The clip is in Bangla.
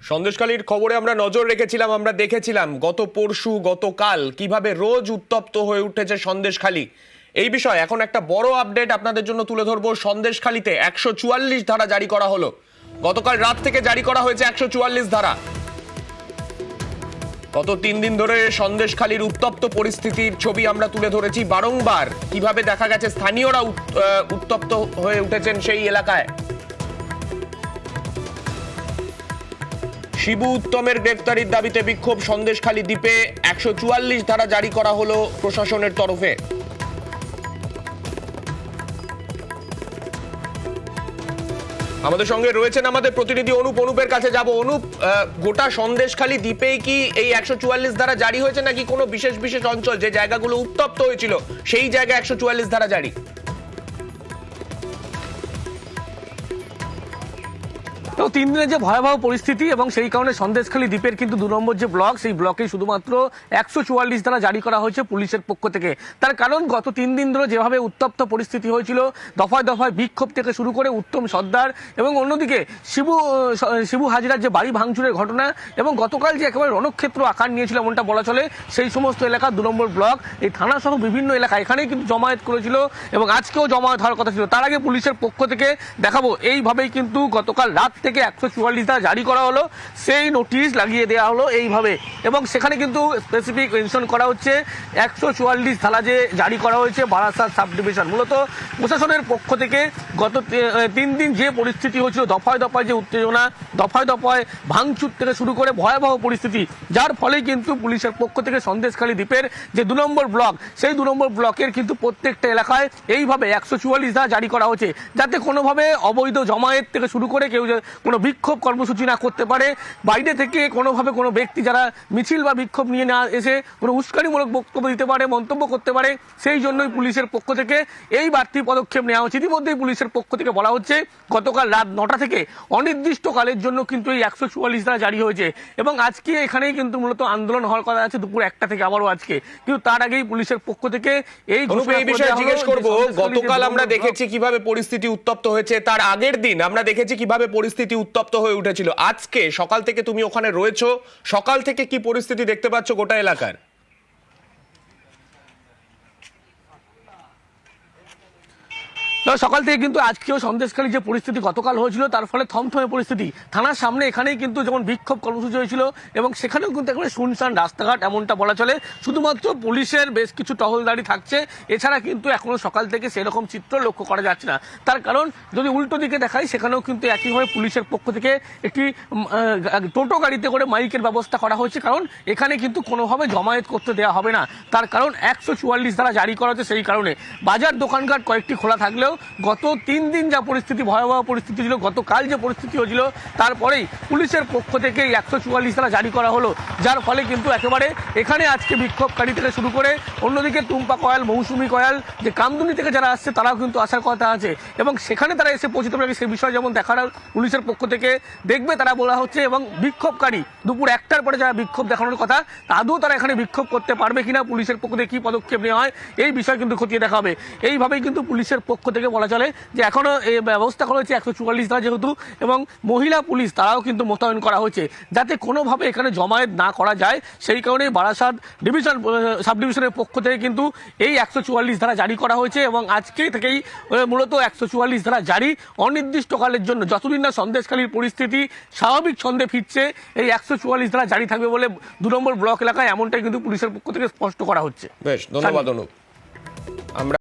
সন্দেশখালীর খবরে আমরা নজর রেখেছিলাম, আমরা দেখেছিলাম গত পরশু গতকাল কিভাবে রোজ উত্তপ্ত হয়ে উঠেছে সন্দেশখালী। এই বিষয়ে এখন একটা বড় আপডেট আপনাদের জন্য তুলে ধরবো। সন্দেশখালীতে 144 ধারা জারি করা হলো। গতকাল রাত থেকে জারি করা হয়েছে 144 ধারা। গত 3 দিন ধরে সন্দেশখালীর উত্তপ্ত পরিস্থিতির ছবি আমরা তুলে ধরেছি বারংবার, কিভাবে দেখা গেছে স্থানীয়রা উত্তপ্ত হয়ে উঠেছেন সেই এলাকায়। শিবু উত্তমের গ্রেফতারির দাবিতে বিক্ষোভ সন্দেশখালী দ্বীপে 144 ধারা জারি করা হলো প্রশাসনের তরফে। আমাদের সঙ্গে রয়েছেন আমাদের প্রতিনিধি অনুপের কাছে যাব। অনুপ, গোটা সন্দেশখালী দ্বীপেই কি এই 144 ধারা জারি হয়েছে, নাকি কোনো বিশেষ বিশেষ অঞ্চল যে জায়গাগুলো উত্তপ্ত হয়েছিল সেই জায়গায় 144 ধারা জারি? তো 3 দিনের যে ভয়াবহ পরিস্থিতি এবং সেই কারণে সন্দেশখালী দ্বীপের কিন্তু 2 নম্বর যে ব্লক, সেই ব্লকে শুধুমাত্র 144 ধারা জারি করা হয়েছে পুলিশের পক্ষ থেকে। তার কারণ গত 3 দিন ধরে যেভাবে উত্তপ্ত পরিস্থিতি হয়েছিল, দফায় দফায় বিক্ষোভ থেকে শুরু করে উত্তম সর্দার এবং অন্যদিকে শিবু হাজরার যে বাড়ি ভাঙচুরের ঘটনা এবং গতকাল যে একেবারে রণক্ষেত্র আকার নিয়েছিল এমনটা বলা চলে, সেই সমস্ত এলাকা 2 নম্বর ব্লক, এই থানা সহ বিভিন্ন এলাকা এখানেই কিন্তু জমায়েত করেছিল এবং আজকেও জমায়েত হওয়ার কথা ছিল। তার আগে পুলিশের পক্ষ থেকে দেখাবো এইভাবেই কিন্তু গতকাল রাত থেকে 144 ধারা জারি করা হলো, সেই নোটিশ লাগিয়ে দেওয়া হলো এইভাবে। এবং সেখানে কিন্তু স্পেসিফিক মেনশন করা হচ্ছে 144 ধারা যে জারি করা হয়েছে বারাসাত সাব ডিভিশন। মূলত প্রশাসনের পক্ষ থেকে গত 3 দিন যে পরিস্থিতি হয়েছিল, দফায় দফায় যে উত্তেজনা, দফায় দফায় ভাঙচুর থেকে শুরু করে ভয়াবহ পরিস্থিতি, যার ফলে কিন্তু পুলিশের পক্ষ থেকে সন্দেশখালী দ্বীপের যে 2 নম্বর ব্লক, সেই 2 নম্বর ব্লকের কিন্তু প্রত্যেকটা এলাকায় এইভাবে 144 ধারা জারি করা হচ্ছে, যাতে কোনোভাবে অবৈধ জমায়েত থেকে শুরু করে কেউ কোনো বিক্ষোভ কর্মসূচি না করতে পারে, বাইরে থেকে কোনোভাবে কোনো ব্যক্তি যারা মিছিল বা বিক্ষোভ নিয়ে না এসে কোনো উস্কানিমূলক বক্তব্য দিতে পারে, মন্তব্য করতে পারে, সেই জন্যই পুলিশের পক্ষ থেকে এই বাড়তি পদক্ষেপ নেওয়া হচ্ছে। ইতিমধ্যেই পুলিশের পক্ষ থেকে বলা হচ্ছে গতকাল রাত 9টা থেকে অনির্দিষ্টকালের জন্য কিন্তু এই 144 ধারা জারি হয়েছে এবং আজকে এখানেই কিন্তু মূলত আন্দোলন হওয়ার কথা আছে দুপুর 1টা থেকে আবারও আজকে। কিন্তু তার আগেই পুলিশের পক্ষ থেকে এই বিষয়ে জিজ্ঞেস করবো, গতকাল আমরা দেখেছি কিভাবে পরিস্থিতি উত্তপ্ত হয়েছে, তার আগের দিন আমরা দেখেছি কিভাবে পরিস্থিতি উত্তপ্ত হয়ে উঠেছিল। আজকে সকাল থেকে তুমি ওখানে রয়েছো, সকাল থেকে কি পরিস্থিতি দেখতে পাচ্ছ গোটা এলাকার? সকাল থেকে কিন্তু আজকেও সন্দেশখালী যে পরিস্থিতি গতকাল হয়েছিল, তার ফলে থমথমে পরিস্থিতি। থানার সামনে এখানেই কিন্তু যেমন বিক্ষোভ কর্মসূচি হয়েছিল এবং সেখানেও কিন্তু একেবারে শুনশান রাস্তাঘাট এমনটা বলা চলে। শুধুমাত্র পুলিশের বেশ কিছু টহলদারি থাকছে, এছাড়া কিন্তু এখনো সকাল থেকে সেরকম চিত্র লক্ষ্য করা যাচ্ছে না। তার কারণ যদি উল্টো দিকে দেখাই, সেখানেও কিন্তু একইভাবে পুলিশের পক্ষ থেকে একটি টোটো গাড়িতে করে মাইকের ব্যবস্থা করা হয়েছে, কারণ এখানে কিন্তু কোনোভাবে জমায়েত করতে দেওয়া হবে না। তার কারণ 144 ধারা জারি করা হচ্ছে, সেই কারণে বাজার দোকানঘাট কয়েকটি খোলা থাকলেও গত 3 দিন যা পরিস্থিতি, ভয়াবহ পরিস্থিতি ছিল, গতকাল যে পরিস্থিতি হয়েছিল, তারপরেই পুলিশের পক্ষ থেকে 144 ধারা জারি করা হলো, যার ফলে কিন্তু একেবারে এখানে আজকে বিক্ষোভকারী থেকে শুরু করে অন্যদিকে টুম্পা কয়াল, মৌসুমী কয়াল, যে কামদুনি থেকে যারা আসছে তারাও কিন্তু আসার কথা আছে এবং সেখানে তারা এসে পৌঁছতে পারে সে বিষয়ে যেমন দেখার পুলিশের পক্ষ থেকে দেখবে তারা বলা হচ্ছে। এবং বিক্ষোভকারী দুপুর 1টার পরে যারা বিক্ষোভ দেখানোর কথা, আদৌ তারা এখানে বিক্ষোভ করতে পারবে কিনা, পুলিশের পক্ষ থেকে কী পদক্ষেপ নেওয়া হয়, এই বিষয় কিন্তু খতিয়ে দেখা হবে। এইভাবেই কিন্তু পুলিশের পক্ষ থেকে বলা চলে যে এখনো এই ব্যবস্থা করা হয়েছে 144 ধারা যেহেতু, এবং মহিলা পুলিশ তারাও কিন্তু মোতায়েন করা হয়েছে যাতে কোনোভাবে এখানে জমায়েত না করা যায়। সেই কারণে বারাসাত ডিভিশন সাব ডিভিশনের পক্ষ থেকে কিন্তু এই 144 ধারা জারি করা হয়েছে এবং আজকে থেকেই মূলত 144 ধারা জারি অনির্দিষ্টকালের জন্য, যতদিন না সন্দেশখালীর পরিস্থিতি স্বাভাবিক ছন্দে ফিরছে, এই 144 ধারা জারি থাকবে বলে 2 নম্বর ব্লক এলাকায় এমনটাই কিন্তু পুলিশের পক্ষ থেকে স্পষ্ট করা হচ্ছে। বেশ, ধন্যবাদ অনুপ।